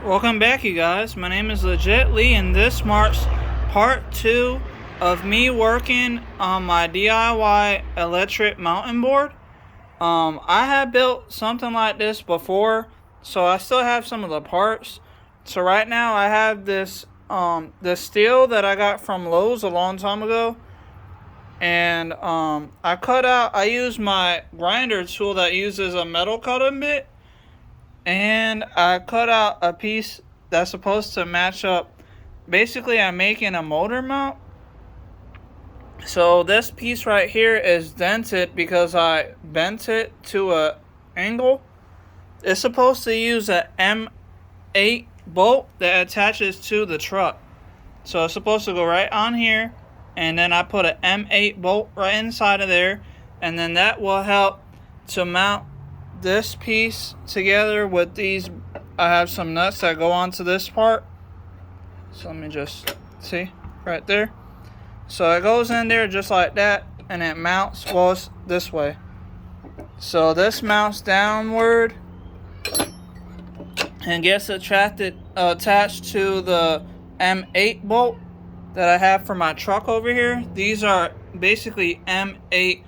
Welcome back, you guys. My name is Legit Lee, and this marks part 2 of me working on my DIY electric mountain board. I have built something like this before, so I still have some of the parts. So right now I have this steel that I got from Lowe's a long time ago, and I use my grinder tool that uses a metal cutting bit, and I cut out a piece that's supposed to match up. Basically, I'm making a motor mount. So this piece right here is dented because I bent it to an angle. It's supposed to use a M8 bolt that attaches to the truck. So it's supposed to go right on here, and then I put an M8 bolt right inside of there, and then that will help to mount this piece together with these. I have some nuts that go onto this part. So let me just see right there. So it goes in there just like that, and it mounts, well, it's this way. So this mounts downward and gets attached to the M8 bolt that I have for my truck over here. These are basically M8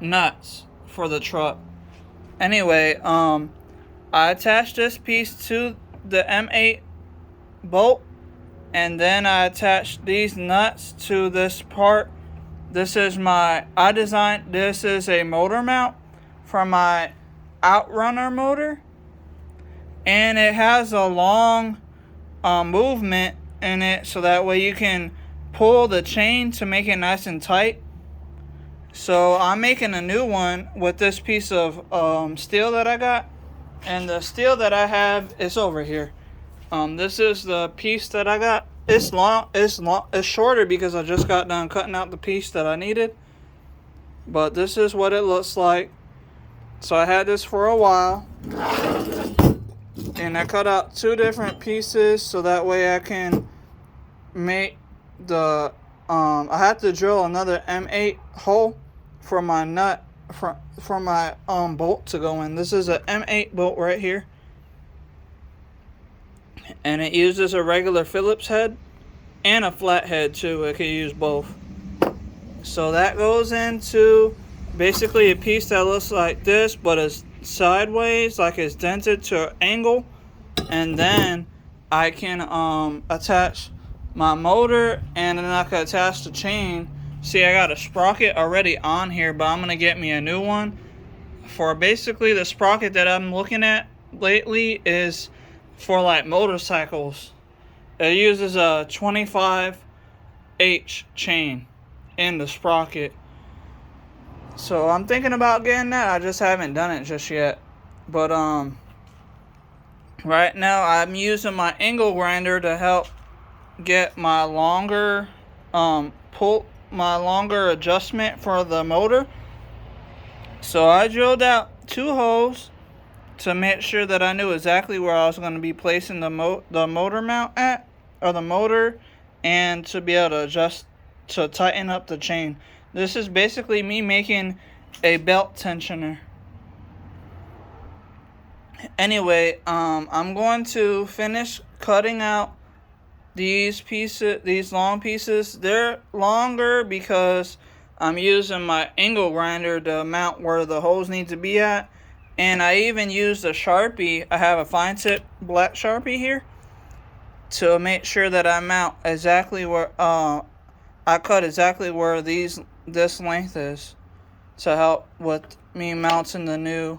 nuts for the truck. Anyway, I attached this piece to the M8 bolt, and then I attached these nuts to this part. This is this is a motor mount for my Outrunner motor, and it has a long movement in it, so that way you can pull the chain to make it nice and tight. So I'm making a new one with this piece of steel that I got, and the steel that I have is over here. This is the piece that I got. It's shorter because I just got done cutting out the piece that I needed. But this is what it looks like. So I had this for a while, and I cut out 2 different pieces so that way I can make the I had to drill another M8 hole for my nut for my bolt to go in. This is a M8 bolt right here, and it uses a regular Phillips head and a flat head too. It can use both. So that goes into basically a piece that looks like this, but it's sideways, like it's dented to an angle, and then I can attach my motor, and then I can attach the chain. See, I got a sprocket already on here, but I'm gonna get me a new one. For basically the sprocket that I'm looking at lately is for like motorcycles. It uses a 25H chain in the sprocket. So I'm thinking about getting that. I just haven't done it just yet. But right now I'm using my angle grinder to help get my longer adjustment for the motor. So I drilled out 2 holes to make sure that I knew exactly where I was going to be placing the motor mount at, or the motor, and to be able to adjust to tighten up the chain. This is basically me making a belt tensioner. Anyway, I'm going to finish cutting out these long pieces. They're longer because I'm using my angle grinder to mount where the holes need to be at. And I even used a Sharpie. I have a fine tip black Sharpie here to make sure that I mount exactly where I cut exactly where this length is, to help with me mounting the new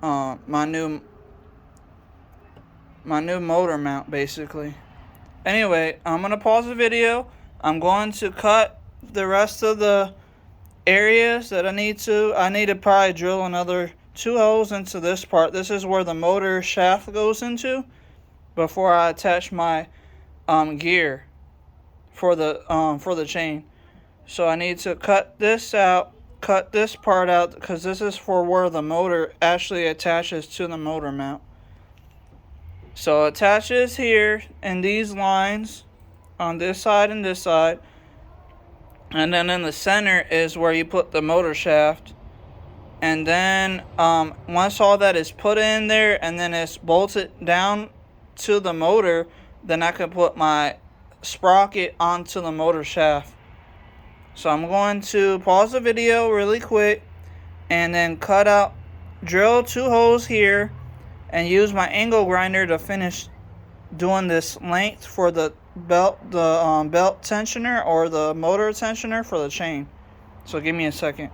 my new motor mount basically. Anyway, I'm going to pause the video. I'm going to cut the rest of the areas that I need to. I need to probably drill another 2 holes into this part. This is where the motor shaft goes into before I attach my gear for the chain. So I need to cut this part out, because this is for where the motor actually attaches to the motor mount. So it attaches here in these lines on this side and this side. And then in the center is where you put the motor shaft. And then once all that is put in there and then it's bolted down to the motor, then I can put my sprocket onto the motor shaft. So I'm going to pause the video really quick and then drill 2 holes here and use my angle grinder to finish doing this length for the belt tensioner or the motor tensioner for the chain. So give me a second.